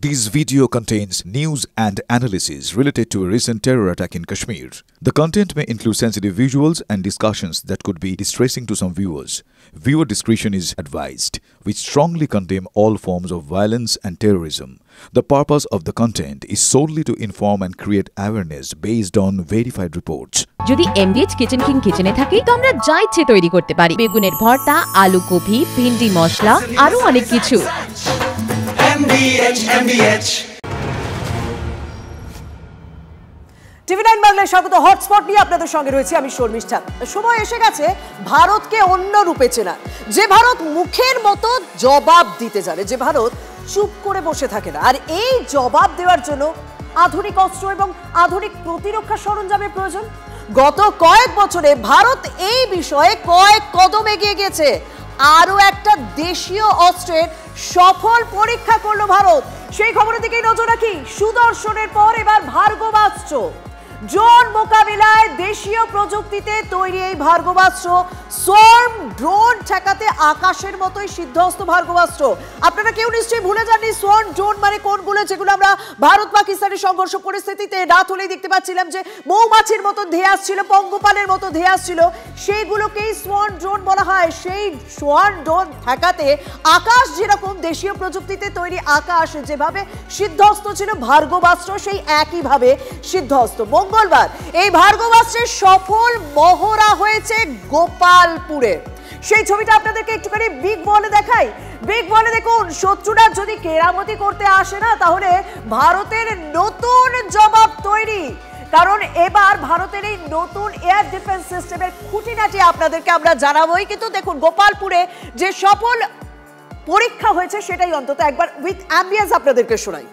This video contains news and analysis related to a recent terror attack in Kashmir. The content may include sensitive visuals and discussions that could be distressing to some viewers. Viewer discretion is advised. We strongly condemn all forms of violence and terrorism. The purpose of the content is solely to inform and create awareness based on verified reports. যদি এমবিএচ kitchen king কিচেনে থাকি তো আমরা যা ইচ্ছে তৈরি করতে পারি। বেগুনের ভর্তা, আলু কফি, ভিন্ডি মশলা, আরো অনেক কিছু। টিভি 9 বাংলায় স্বাগত। হটস্পট নিয়ে আপনাদের সঙ্গে রয়েছে আমি শর্মিষ্ঠা। সময় এসে গেছে ভারতকে অন্য রূপে চেনার, যে ভারত মুখের মতো জবাব দিতে জানে, যে ভারত চুপ করে বসে থাকে না। আর এই জবাব দেওয়ার জন্য আধুনিক অস্ত্র এবং আধুনিক প্রতিরক্ষা সরঞ্জামের প্রয়োজন। গত কয়েক বছরে ভারত এই বিষয়ে কয়েক কদম এগিয়ে গেছে। আরো একটা দেশীয় অস্ত্রের সফল পরীক্ষা করলো ভারত। সেই খবরের দিকেই নজর রাখি। সুদর্শনের পর এবার ভার্গবাস্ত্র। ড্রোন মোকাবিলায় দেশীয় প্রযুক্তিতে তৈরি এই ভার্গবাস্ত্র সোয়ার্ম ড্রোন ঠেকাতে আকাশের মতোই সিদ্ধহস্ত ভার্গবাস্ত্র। আপনারা কেউ নিশ্চয়ই ভুলে যাননি সোয়ার্ম ড্রোন মানে কোনগুলো, যেগুলো আমরা ভারত পাকিস্তানের সংঘর্ষ পরিস্থিতিতে রাত হলেই দেখতে পাচ্ছিলাম যে মৌমাছির মতো ধেয়ে আসছিল, পঙ্গপালের মতো ধেয়ে আসছিল, সেইগুলোকেই সোয়ার্ম ড্রোন বলা হয়। সেই সোয়ার্ম ড্রোন ঠেকাতে আকাশ যেরকম দেশীয় প্রযুক্তিতে তৈরি আকাশ যেভাবে সিদ্ধহস্ত ছিল, ভার্গবাস্ত্র সেই একইভাবে সিদ্ধহস্ত। মঙ্গলবার এই ভার্গবাস্ত্রের সফল মহড়া হয়েছে গোপালপুরে। সেই ছবিটা আপনাদেরকে একটুখানি বিগ বলে দেখাই। বিগ বলে দেখুন, শত্রুরা যদি কেরামতি করতে আসে না, তাহলে ভারতের নতুন জবাব তৈরি। কারণ এবার ভারতের এই নতুন এয়ার ডিফেন্স সিস্টেমের খুঁটিনাটি আপনাদেরকে আমরা জানাবোই। কিন্তু দেখুন গোপালপুরে যে সফল পরীক্ষা হয়েছে সেটাই অন্তত একবার উইথ অ্যাম্বিয়েন্স আপনাদেরকে শোনাই।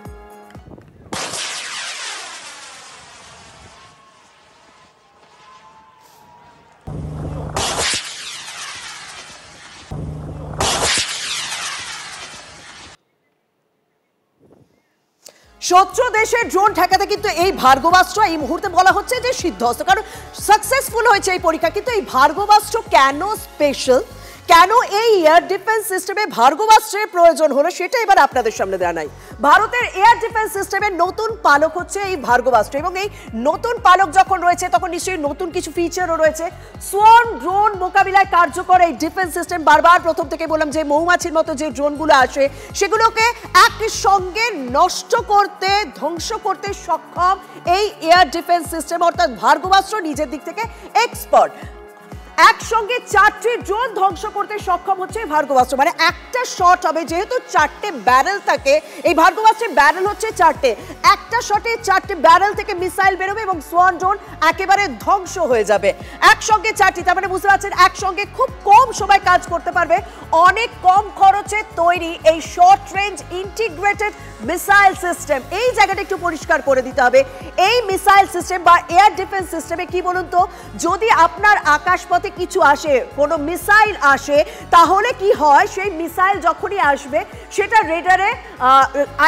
শত্রু দেশের ড্রোন ঠেকাতে কিন্তু এই ভার্গবাস্ত্র এই মুহূর্তে বলা হচ্ছে যে সিদ্ধহস্ত, কারণ সাকসেসফুল হয়েছে এই পরীক্ষা। কিন্তু এই ভার্গবাস্ত্র কেন স্পেশাল, কেন এই এয়ার ডিফেন্স সিস্টেমে ভার্গবাস্ত্রের প্রয়োজন হলো, সেটা এবার আপনাদের সামনে জানাই। ভারতের এয়ার ডিফেন্স সিস্টেমের নতুন পালক হচ্ছে এই ভার্গবাস্ত্র, এবং এই নতুন পালক যখন রয়েছে তখন নিশ্চয়ই নতুন কিছু ফিচারও রয়েছে। সোয়ার্ম ড্রোন মোকাবিলায় কার্যকর এই ডিফেন্স সিস্টেম, বারবার প্রথম থেকে বললাম যে মৌমাছির মতো যে ড্রোনগুলো আসে সেগুলোকে একসঙ্গে নষ্ট করতে, ধ্বংস করতে সক্ষম এই এয়ার ডিফেন্স সিস্টেম, অর্থাৎ ভার্গবাস্ত্র নিজের দিক থেকে এক্সপার্ট। একসঙ্গে 4টি ড্রোন ধ্বংস করতে সক্ষম হচ্ছে ভার্গবাস্ত্র। মানে একটা শট হবে, যেহেতু 4টে ব্যারেল থাকে, এই ভার্গবাস্ত্রের ব্যারেল হচ্ছে 4টে, একটা শটে 4টে ব্যারেল থেকে মিসাইল বেরোবে এবং সোয়ার্ম ড্রোন একেবারে ধ্বংস হয়ে যাবে। একসঙ্গে 4টি, তার মানে বুঝতে পারছেন একসঙ্গে খুব কম সময় কাজ করতে পারবে। অনেক কম খরচে তৈরি এই short range integrated missile system. এই জায়গাটা একটু পরিষ্কার করে দিতে হবে। এই মিসাইল সিস্টেম বা এয়ার ডিফেন্স সিস্টেমে কি বলুন তো, যদি আপনার আকাশপথে কিছু আসে, কোনো মিসাইল আসে, তাহলে কি হয়, সেই মিসাইল যখনই আসবে সেটা রেডারে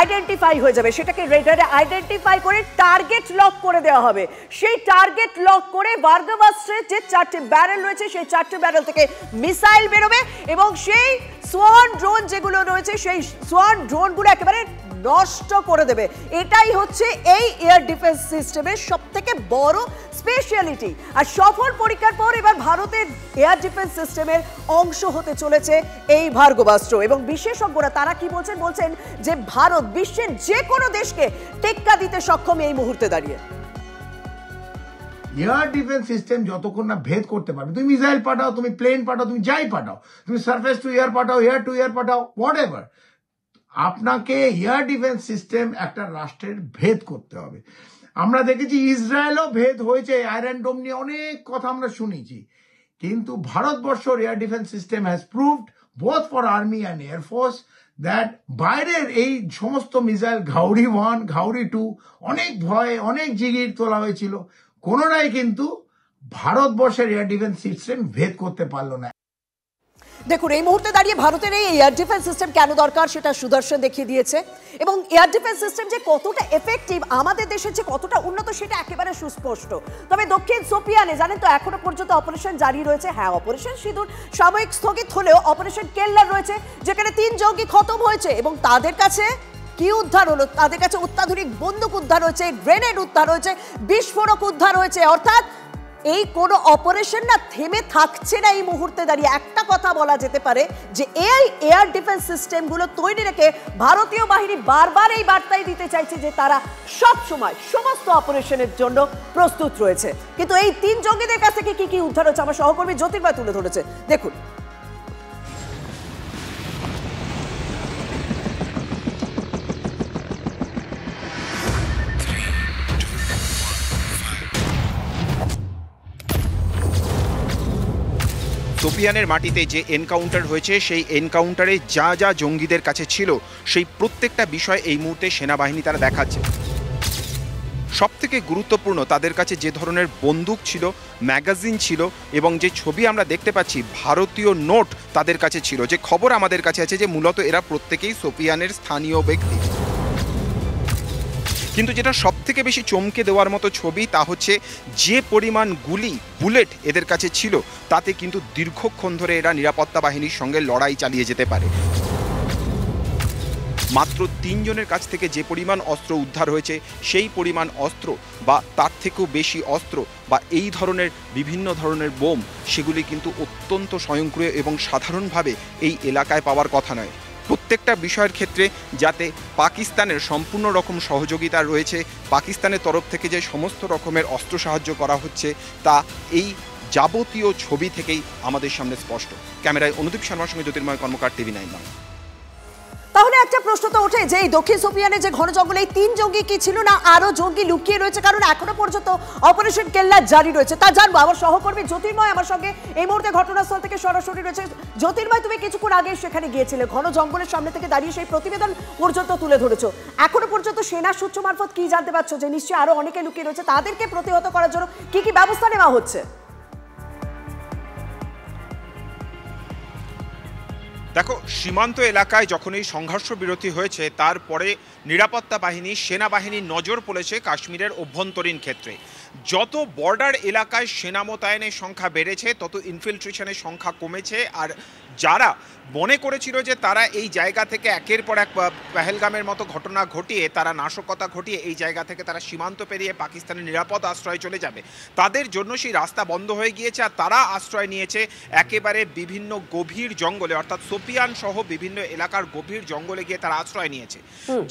আইডেন্টিফাই হয়ে যাবে, সেটাকে রেডারে আইডেন্টিফাই করে টার্গেট লক করে দেওয়া হবে। সেই টার্গেট লক করে ভার্গবাস্ত্রের যে 4টে ব্যারেল রয়েছে সেই 4টে ব্যারেল থেকে মিসাইল বেরোবে এবং সেই সোয়ার্ম ড্রোন যেগুলো রয়েছে সেই সোয়ার্ম ড্রোনগুলো একেবারে নষ্ট করে দেবে। এটাই হচ্ছে এই এয়ার ডিফেন্স সিস্টেমের সবথেকে বড় স্পেশালিটি। আর সফল পরীক্ষার পর এবার ভারতের এয়ার ডিফেন্স সিস্টেমের অংশ হতে চলেছে এই ভার্গবাস্ত্র। এবং বিশেষজ্ঞরা তারা কি বলছেন, বলছেন যে ভারত বিশ্বের যে কোনো দেশকে টেক্কা দিতে সক্ষম এই মুহূর্তে দাঁড়িয়ে। এয়ার ডিফেন্স সিস্টেম যতক্ষণ না ভেদ করতে পারবে, তুমি মিসাইল পাঠাও, তুমি প্লেন পাঠাও, তুমি যাই পাঠাও, তুমি surface two air Pathao, air two air Pathao, what ever, আপনাকে এয়ার ডিফেন্স সিস্টেম একটা রাষ্ট্রের ভেদ করতে হবে। আমরা দেখেছি ইসরায়েলও ভেদ হয়েছে, আয়রন ডোম নিয়ে অনেক কথা আমরা শুনেছি, কিন্তু ভারতবর্ষের air defence system has proved both for army and air force that বাইরের এই সমস্ত মিসাইল ঘাউরি 1, ঘাউরি 2 অনেক ভয়, অনেক জিগির তোলা হয়েছিল, কোনোটাই কিন্তু ভারতবর্ষের এয়ার ডিফেন্স সিস্টেম ভেদ করতে পারলো না। দেখুন এই মুহূর্তে দাঁড়িয়ে ভারতের এই এয়ার ডিফেন্স সিস্টেম কেন দরকার সেটা সুদর্শন দেখিয়ে দিয়েছে, এবং এয়ার ডিফেন্স সিস্টেম যে কতটা এফেক্টিভ, আমাদের দেশের যে কতটা উন্নত সেটা একেবারে সুস্পষ্ট। তবে দক্ষিণ সোপিয়ানে জানেন তো এখনো পর্যন্ত অপারেশন জারি রয়েছে। হ্যাঁ, অপারেশন সিঁদুর সাময়িক স্থগিত হলেও অপারেশন কেল্লার রয়েছে, যেখানে 3 জঙ্গি খতম হয়েছে এবং তাদের কাছে কি উদ্ধার হলো? তাদের কাছে অত্যাধুনিক বন্দুক উদ্ধার হয়েছে, গ্রেনেড উদ্ধার হয়েছে, বিস্ফোরক উদ্ধার হয়েছে। অর্থাৎ এই কোনো অপারেশন না থেমে থাকছে না এই মুহূর্তে দাঁড়িয়ে। একটা কথা বলা যেতে পারে যে এই এয়ার ডিফেন্স সিস্টেমগুলো তৈরি রেখে ভারতীয় বাহিনী বারবার এই বার্তাই দিতে চাইছে যে তারা সব সময় সমস্ত অপারেশনের জন্য প্রস্তুত রয়েছে। কিন্তু এই 3 জঙ্গিদের কাছ থেকে কি কি উদ্ধার হচ্ছে আমার সহকর্মী জ্যোতির্ময় তুলে ধরেছে, দেখুন। সোপিয়ানের মাটিতে যে এনকাউন্টার হয়েছে সেই এনকাউন্টারে যা যা জঙ্গিদের কাছে ছিল সেই প্রত্যেকটা বিষয় এই মুহূর্তে সেনাবাহিনী তারা দেখাচ্ছে। সবথেকে গুরুত্বপূর্ণ তাদের কাছে যে ধরনের বন্দুক ছিল, ম্যাগাজিন ছিল এবং যে ছবি আমরা দেখতে পাচ্ছি ভারতীয় নোট তাদের কাছে ছিল। যে খবর আমাদের কাছে আছে যে মূলত এরা প্রত্যেকেই সোপিয়ানের স্থানীয় ব্যক্তি। কিন্তু যেটা সবথেকে বেশি চমকে দেওয়ার মতো ছবি তা হচ্ছে যে পরিমাণ গুলি, বুলেট এদের কাছে ছিল তাতে কিন্তু দীর্ঘক্ষণ ধরে এরা নিরাপত্তা বাহিনীর সঙ্গে লড়াই চালিয়ে যেতে পারে। মাত্র 3 জনের কাছ থেকে যে পরিমাণ অস্ত্র উদ্ধার হয়েছে সেই পরিমাণ অস্ত্র বা তার থেকেও বেশি অস্ত্র বা এই ধরনের বিভিন্ন ধরনের বোম সেগুলি কিন্তু অত্যন্ত স্বয়ংক্রিয় এবং সাধারণভাবে এই এলাকায় পাওয়ার কথা নয়। প্রত্যেকটা বিষয়ের ক্ষেত্রে যাতে পাকিস্তানের সম্পূর্ণ রকম সহযোগিতা রয়েছে, পাকিস্তানের তরফ থেকে যে সমস্ত রকমের অস্ত্র সাহায্য করা হচ্ছে তা এই যাবতীয় ছবি থেকেই আমাদের সামনে স্পষ্ট। ক্যামেরায় অনুদীপ শর্মার সঙ্গে জ্যোতির্ময় কর্মকার, TV9 বাংলা। তাহলে একটা প্রশ্ন তো ওঠে যে এই দক্ষিণ সোপিয়ানে যে ঘন জঙ্গলে এই 3 জঙ্গি কি ছিল না আরো জঙ্গি লুকিয়ে রয়েছে? কারণ এখনো পর্যন্ত অপারেশন কেল্লা জারি রয়েছে। তা জানবো আমার সহকর্মী জ্যোতির্ময় আমার সঙ্গে এই মুহূর্তে ঘটনাস্থল থেকে সরাসরি রয়েছে। জ্যোতির্ময়, তুমি কিছুক্ষণ আগে সেখানে গিয়েছিলে, ঘন জঙ্গলের সামনে থেকে দাঁড়িয়ে সেই প্রতিবেদন পর্যন্ত তুলে ধরেছো। এখনো পর্যন্ত সেনা সূত্র মারফত কি জানতে পারছো যে নিশ্চয়ই আরো অনেকে লুকিয়ে রয়েছে, তাদেরকে প্রতিহত করার জন্য কি কি ব্যবস্থা নেওয়া হচ্ছে? দেখো, সীমান্ত এলাকায় যখন এই সংঘর্ষ বিরতি হয়েছে তারপরে নিরাপত্তা বাহিনী, সেনাবাহিনীর নজর পড়েছে কাশ্মীরের অভ্যন্তরীণ ক্ষেত্রে। যত বর্ডার এলাকায় সেনা মোতায়েনের সংখ্যা বেড়েছে তত ইনফিলট্রেশনের সংখ্যা কমেছে। আর যারা মনে করেছিল যে তারা এই জায়গা থেকে একের পর এক পেহেলগামের মতো ঘটনা ঘটিয়ে, তারা নাশকতা ঘটিয়ে এই জায়গা থেকে তারা সীমান্ত পেরিয়ে পাকিস্তানের নিরাপদ আশ্রয়ে চলে যাবে, তাদের জন্য সেই রাস্তা বন্ধ হয়ে গিয়েছে। আর তারা আশ্রয় নিয়েছে একেবারে বিভিন্ন গভীর জঙ্গলে, অর্থাৎ সোপিয়ান সহ বিভিন্ন এলাকার গভীর জঙ্গলে গিয়ে তারা আশ্রয় নিয়েছে।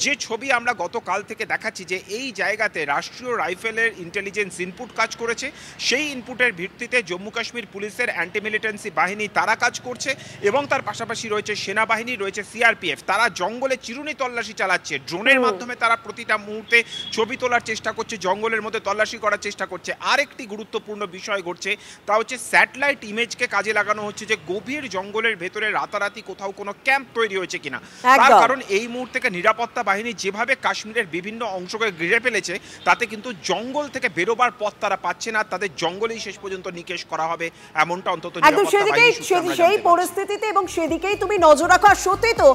যে ছবি আমরা গতকাল থেকে দেখাচ্ছি যে এই জায়গাতে রাষ্ট্রীয় রাইফেলের ইন্টেলিজেন্স ইনপুট কাজ করেছে, সেই ইনপুটের ভিত্তিতে জম্মু কাশ্মীর পুলিশের অ্যান্টি মিলিটেন্সি বাহিনী তারা কাজ করছে এবং তার পাশাপাশি রয়েছে সেনাবাহিনী, রয়েছে সিআরপিএফ। তারা জঙ্গলে চিরুনি তল্লাশি চালাচ্ছে, ড্রোনের মাধ্যমে তারা প্রতিটা মুহূর্তে ছবি তোলার চেষ্টা করছে, জঙ্গলের মধ্যে তল্লাশি করার চেষ্টা করছে। আর একটি গুরুত্বপূর্ণ বিষয় ঘটছে তা হচ্ছে স্যাটেলাইট ইমেজকে কাজে লাগানো হচ্ছে যে গভীর জঙ্গলের ভেতরে রাতারাতি কোথাও কোনো ক্যাম্প তৈরি হয়েছে কিনা। তার কারণ এই মুহূর্তে নিরাপত্তা বাহিনী যেভাবে কাশ্মীরের বিভিন্ন অংশকে ঘিরে ফেলেছে তাতে কিন্তু জঙ্গল থেকে বেরোবার পথ তারা পাচ্ছে না, তাদের জঙ্গলেই শেষ পর্যন্ত নিকেশ করা হবে এমনটা অন্তত সেই পরিস্থিতিতে এবং সেদিকেই তুমি নজর রাখো। আর সত্যি তো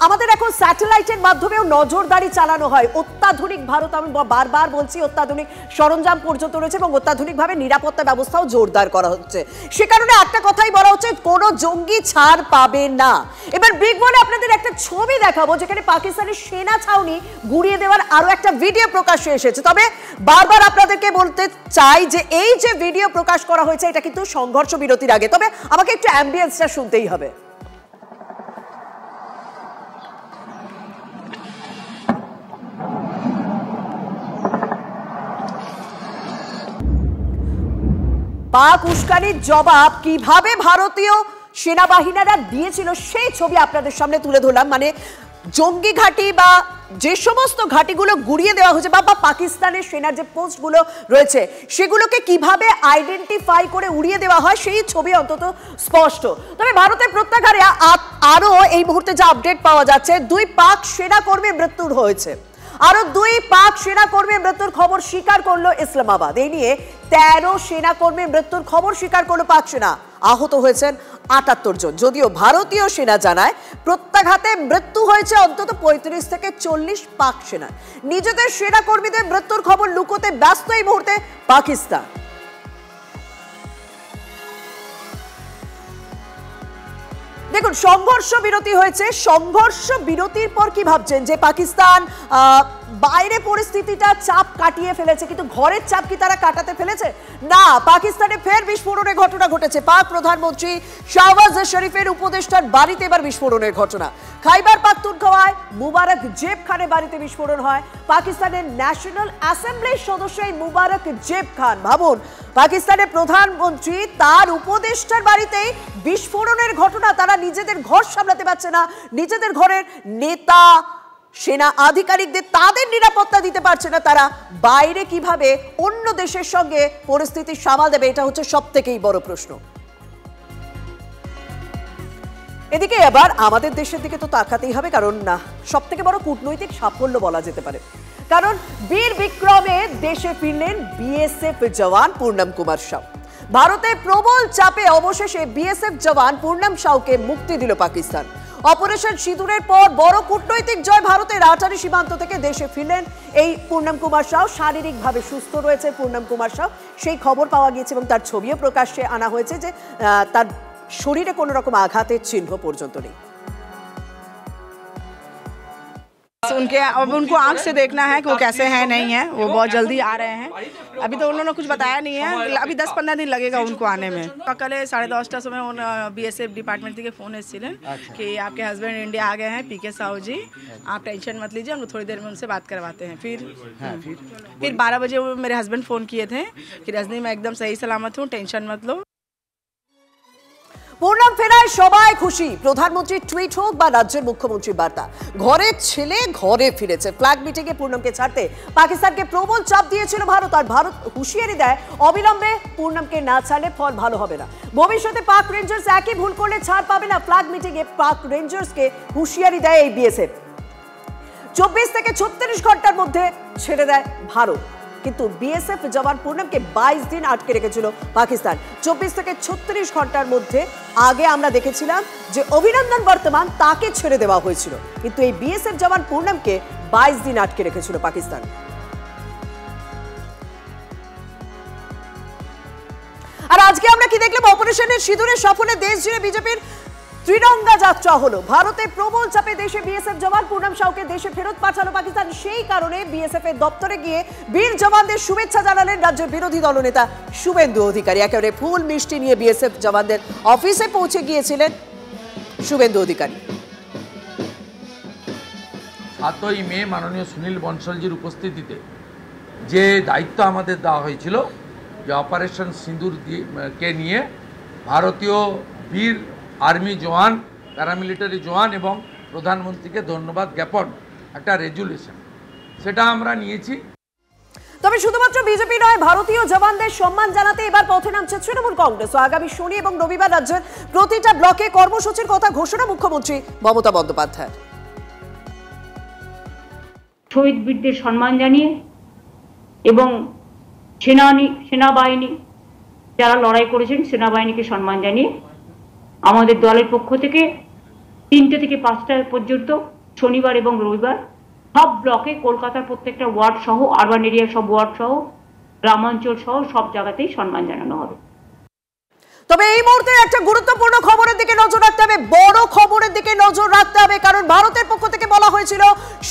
আমাদের এখন স্যাটেলাইটের মাধ্যমেও নজরদারি চালানো হয়। অত্যাধুনিক ভারত, আমি বারবার বলছি, অত্যাধুনিক সরঞ্জাম পর্যন্ত রয়েছে এবং অত্যাধুনিকভাবে নিরাপত্তা ব্যবস্থাও জোরদার করা হচ্ছে। সে কারণে একটা কথাই বলা হচ্ছে, কোনো জঙ্গি ছাড় পাবে না। এবার বিগ বলে আপনাদের একটা ছবি দেখাবো যেখানে পাকিস্তানের সেনা ছাউনি গুড়িয়ে দেওয়ার আরো একটা ভিডিও প্রকাশ্যে এসেছে। তবে বারবার আপনাদেরকে বলতে চাই যে এই যে ভিডিও প্রকাশ করা হয়েছে এটা কিন্তু সংঘর্ষ বিরতির আগে। তবে আমাকে একটু অ্যাম্বিয়েন্সটা শুনতেই হবে। পাক উস্কানির জবাব কিভাবে ভারতীয় সেনাবাহিনীরা দিয়েছিল সেই ছবি আপনাদের সামনে তুলে ধরলাম। মানে জঙ্গি ঘাঁটি বা যে সমস্ত ঘাঁটিগুলো গুড়িয়ে দেওয়া হয়েছে বা পাকিস্তানের সেনার যে পোস্টগুলো রয়েছে সেগুলোকে কিভাবে আইডেন্টিফাই করে উড়িয়ে দেওয়া হয় সেই ছবি অন্তত স্পষ্ট। তবে ভারতের প্রত্যাঘাতে আরো এই মুহূর্তে যে আপডেট পাওয়া যাচ্ছে, 2 পাক সেনাকর্মীর মৃত্যু হয়েছে। আরো 2 পাক সেনাকর্মীর মৃত্যুর খবর স্বীকার করলো ইসলামাবাদ। এই নিয়ে 13 সেনাকর্মীর মৃত্যুর খবর স্বীকার করলো পাক সেনা। আহত হয়েছেন 78 জন। যদিও ভারতীয় সেনা জানায় প্রত্যাঘাতে মৃত্যু হয়েছে অন্তত 35 থেকে 40 পাক সেনা। নিজেদের সেনাকর্মীদের মৃত্যুর খবর লুকোতে ব্যস্ত এই মুহূর্তে পাকিস্তান। দেখুন, সংঘর্ষ বিরতি হয়েছে, সংঘর্ষ বিরতির পর কি ভাবছেন যে পাকিস্তান বাইরে পরিস্থিতিটা চাপ কাটিয়ে ফেলেছে, কিন্তু ঘরের চাপ কি তারা কাটাতে ফেলেছে? না, পাকিস্তানে ফের বিস্ফোরণের ঘটনা ঘটেছে। পাক প্রধানমন্ত্রী শাহবাজ শরীফের উপদেষ্টার বাড়িতে এবার বিস্ফোরণের ঘটনা। খাইবার পাখতুনখোয়ায় মুবারক জেব খানের বাড়িতে বিস্ফোরণ হয়। পাকিস্তানের ন্যাশনাল অ্যাসেম্বলির সদস্য এই মুবারক জেব খান, ভাবুন, পাকিস্তানের প্রধানমন্ত্রী তার উপদেষ্টার বাড়িতেই বিস্ফোরণের ঘটনা। তারা নিজেদের ঘর সামলাতে পারছে না, নিজেদের ঘরের নেতা সেনা আধিকারিকদের তাদের নিরাপত্তা দিতে পারছে না, তারা বাইরে কিভাবে অন্য দেশের সঙ্গে পরিস্থিতি সামাল দেবে, এটা হচ্ছে সবথেকে বড় প্রশ্ন। এদিকে আবার আমাদের দেশের দিকে তো তাকাতেই হবে, কারণ না সবথেকে বড় কূটনৈতিক সাফল্য বলা যেতে পারে, কারণ বীর বিক্রমে দেশে ফিরলেন বিএসএফ জওয়ান পূর্ণম কুমার সাউ। ভারতের প্রবল চাপে অবশেষে বিএসএফ জওয়ান পূর্ণম সাউকে মুক্তি দিল পাকিস্তান। অপারেশন সিঁদুরের পর বড় কূটনৈতিক জয় ভারতের আটারি সীমান্ত থেকে দেশে ফিরলেন এই পূর্ণম কুমার সাউ। শারীরিকভাবে সুস্থ রয়েছে পূর্ণম কুমার সাউ, সেই খবর পাওয়া গিয়েছে এবং তার ছবিও প্রকাশ্যে আনা হয়েছে যে তার শরীরে কোনো রকম আঘাতের চিহ্ন পর্যন্ত নেই। अब उनको आंख से देखना है कि वो कैसे हैं नहीं है, वो बहुत जल्दी आ रहे हैं। अभी तो उन्होंने कुछ बताया नहीं है, अभी 10-15 दिन लगेगा उनको आने में। कल 10:30 समय BSF डिपार्टमेंट के फोन एसेছিলেন कि आपके हस्बैंड इंडिया आ गए हैं, पीके साहू जी, आप टेंशन मत लीजिए, हम थोड़ी देर में उनसे बात करवाते हैं। फिर 12 बजे मेरे हस्बैंड फ़ोन किए थे कि रजनी मैं एकदम सही सलामत हूँ, टेंशन मत लो। পূর্ণম ফেরায় সবাই খুশি, প্রধানমন্ত্রীর টুইট হোক বা রাজ্যের মুখ্যমন্ত্রীর বার্তা, ঘরের ছেলে ঘরে ফিরেছে। ফ্ল্যাগ মিটিংয়ে পূর্ণমকে ছাড়তে পাকিস্তানকে প্রবল চাপ দিয়েছিল ভারত, আর ভারত হুঁশিয়ারি দেয় অবিলম্বে পূর্ণমকে না ছাড়লে ফল ভালো হবে না। ভবিষ্যতে পাক রেঞ্জার্স একই ভুল করলে ছাড় পাবে না। ফ্ল্যাগ মিটিংয়ে পাক রেঞ্জার্সকে হুঁশিয়ারি দেয় এই বিএসএফ। 24 থেকে 36 ঘন্টার মধ্যে ছেড়ে দেয় ভারত, কিন্তু বিএসএফ জওয়ান পূর্ণমকে 22 দিন আটকে রেখেছিল পাকিস্তান। 24 থেকে 36 ঘন্টার মধ্যে আগে আমরা দেখেছিলাম যে অভিনন্দন বর্তমান তাকে ছেড়ে দেওয়া হয়েছিল, কিন্তু এই বিএসএফ জওয়ান পূর্ণমকে 22 দিন আটকে রেখেছিল পাকিস্তান। আর আজকে আমরা কি দেখলাম? অপারেশনের সিঁদুরের সফলে দেশ জুড়ে বিজেপির ত্রিরঙ্গা যাত্রা হলো। ভারতের প্রবল চাপে দেশে বিএসএফ জওয়ান পূর্ণম সাউকে দেশে ফেরত পাঠালো পাকিস্তান। সেই কারণে বিএসএফ এর দপ্তরে গিয়ে বীর জওয়ানদের শুভেচ্ছা জানালেন রাজ্যের বিরোধী দলনেতা শুভেন্দু অধিকারী। একেবারে ফুল মিষ্টি নিয়ে বিএসএফ জওয়ানদের অফিসে পৌঁছে গিয়েছিলেন শুভেন্দু অধিকারী। 7ই মে মাননীয় সুনীল বনসলজির উপস্থিতিতে যে দায়িত্ব আমাদের দেওয়া হয়েছিল যে অপারেশন সিঁদুর কে নিয়ে ভারতীয় বীর আর্মি জওয়ান, প্যারামিলিটারি জওয়ান এবং প্রধানমন্ত্রীকে ধন্যবাদ জ্ঞাপন একটা রেজুলেশন, সেটা আমরা নিয়েছি। তবে শুধুমাত্র বিজেপি নয়, ভারতীয় জওয়ানদের সম্মান জানাতে এবার পথে নামছে তৃণমূল কংগ্রেস। আগামী শনি এবং রবিবার রাজ্যের প্রতিটা ব্লকে কর্মসূচির কথা ঘোষণা মুখ্যমন্ত্রী মমতা বন্দ্যোপাধ্যায়। শহীদ বীরদের সম্মান জানিয়ে এবং সেনাবাহিনী যারা লড়াই করেছেন সেনাবাহিনীকে সম্মান জানিয়ে আমাদের দলের পক্ষ থেকে 3টে থেকে 5টা পর্যন্ত শনিবার এবং রবিবার সব ব্লকে কলকাতার প্রত্যেকটা ওয়ার্ড সহ, আরবান এরিয়ার সব ওয়ার্ড সহ, গ্রামাঞ্চল সহ সব জায়গাতেই সম্মান জানানো হবে। তবে এই মুহূর্তে একটা গুরুত্বপূর্ণ খবরের দিকে নজর রাখতে হবে, বড় খবরের দিকে নজর রাখতে হবে, কারণ ভারতের পক্ষ থেকে বলা হয়েছিল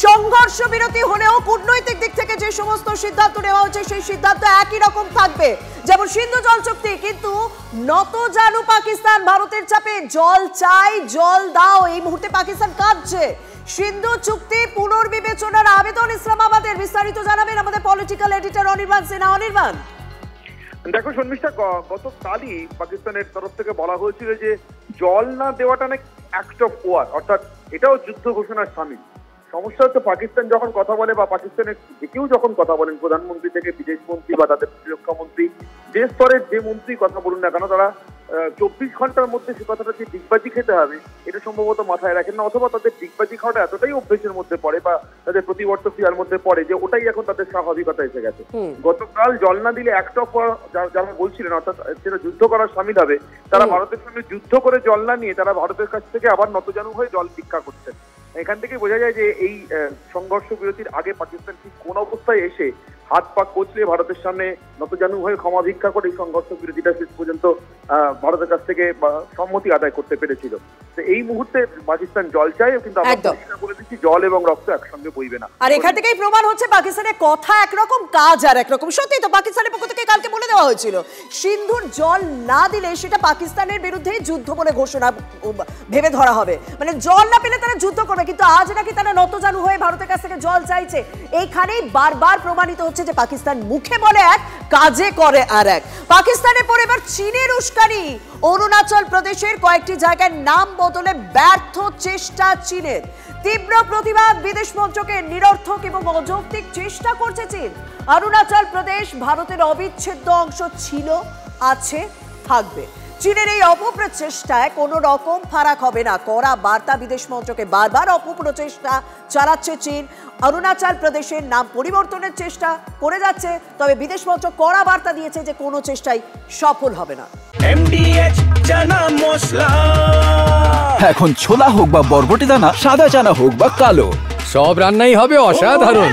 সংঘর্ষ বিরতি হলেও কূটনৈতিক দিক থেকে যে সমস্ত সিদ্ধান্ত নেওয়া হয়েছে সেই সিদ্ধান্ত একই রকম থাকবে, যেমন সিন্ধু জল চুক্তি। কিন্তু নত জানু পাকিস্তান ভারতের চাপে, জল চাই জল দাও, এই মুহূর্তে পাকিস্তান কাঁদছে। সিন্ধু চুক্তি পুনর্বিবেচনার আবেদন ইসলামাবাদের। বিস্তারিত জানাবেন আমাদের পলিটিক্যাল এডিটর অনির্বাণ সিনহা। অনির্বাণ, দেখো শর্মিষ্ঠা, গতকালই পাকিস্তানের তরফ থেকে বলা হয়েছিল যে জল না দেওয়াটা নাকি অ্যাক্ট অফ ওয়ার, অর্থাৎ এটাও যুদ্ধ ঘোষণার সামিল। সমস্যা হচ্ছে পাকিস্তান যখন কথা বলে বা পাকিস্তানের যে কেউ যখন কথা বলেন, প্রধানমন্ত্রী থেকে বিদেশ মন্ত্রী বা তাদের প্রতিরক্ষা মন্ত্রী, যে স্তরের যে মন্ত্রী কথা বলুন না কেন, তারা 24 ঘন্টার মধ্যে সে কথাটা যে ডিগবাজি খেতে হবে এটা সম্ভবত মাথায় রাখেন না, অথবা তাদের ডিগবাজি খাওয়াটা এতটাই অভ্যেসের মধ্যে পড়ে বা তাদের প্রতিবর্ত ক্রিয়ার মধ্যে পড়ে যে ওটাই এখন তাদের স্বাভাবিকতা এসে গেছে। গতকাল জল না দিলে অ্যাক্ট অফ ওয়ার যারা বলছিলেন, অর্থাৎ সেটা যুদ্ধ করার সামিল হবে, তারা ভারতের সঙ্গে যুদ্ধ করে জল না নিয়ে তারা ভারতের কাছ থেকে আবার নতজানু হয়ে জল ভিক্ষা করছেন। এখান থেকে বোঝা যায় যে এই সংঘর্ষ বিরতির আগে পাকিস্তান ঠিক কোন অবস্থায় এসে হাত পা কচলে ভারতের সামনে নতজানু হয়ে ক্ষমা ভিক্ষা করে এই সংঘর্ষ বিরতিটা শেষ পর্যন্ত ভারতের কাছ থেকে সম্মতি আদায় করতে পেরেছিল। তো এই মুহূর্তে পাকিস্তান জল চাই, কিন্তু আমরা বলে দিচ্ছি জল এবং রক্ত একসঙ্গে বইবে না। আর এখান থেকেই প্রমাণ হচ্ছে পাকিস্তানের কথা একরকম, কাজ আর একরকম। সত্যি তো পাকিস্তানের পক্ষ থেকে কালকে বলে দেওয়া হয়েছিল সিন্ধুর জল না দিলে সেটা পাকিস্তানের বিরুদ্ধে যুদ্ধ বলে ঘোষণা ভেবে ধরা হবে, মানে জল না পেলে তারা যুদ্ধ করবে। কিন্তু আজ নাকি তারা নতজানু হয়ে ভারতের কাছ থেকে জল চাইছে। এইখানেই বারবার প্রমাণিত হচ্ছে যে পাকিস্তান মুখে বলে এক, কাজে করে আর এক। পাকিস্তানের পর এবার চীনের উস্কানি। অরুণাচল প্রদেশের কয়েকটি জায়গায় নাম বদলে ব্যর্থ চেষ্টা চীনের। তীব্র প্রতিবাদ, বিদেশ মন্ত্রকের নিরর্থক এবং অযৌক্তিক চেষ্টা করছে চীন। অরুণাচল প্রদেশ ভারতের অবিচ্ছেদ্য অংশ ছিল, আছে, থাকবে। চীনের এই অপপ্রচেষ্টায় কোনো রকম ফারাক হবে না। কড়া বার্তা বিদেশ মন্ত্রকে, বারবার অপপ্রচেষ্টা চালাচ্ছে চীন। অরুণাচল প্রদেশের নাম পরিবর্তনের চেষ্টা করে যাচ্ছে, তবে বিদেশ মন্ত্রক কড়া বার্তা দিয়েছে যে কোনো চেষ্টাই সফল হবে না। MDH চানা মশলা, এখন ছোলা হোক বা বরবটি দানা, সাদা চানা হোক বা কালো, সব রান্নাই হবে অসাধারণ।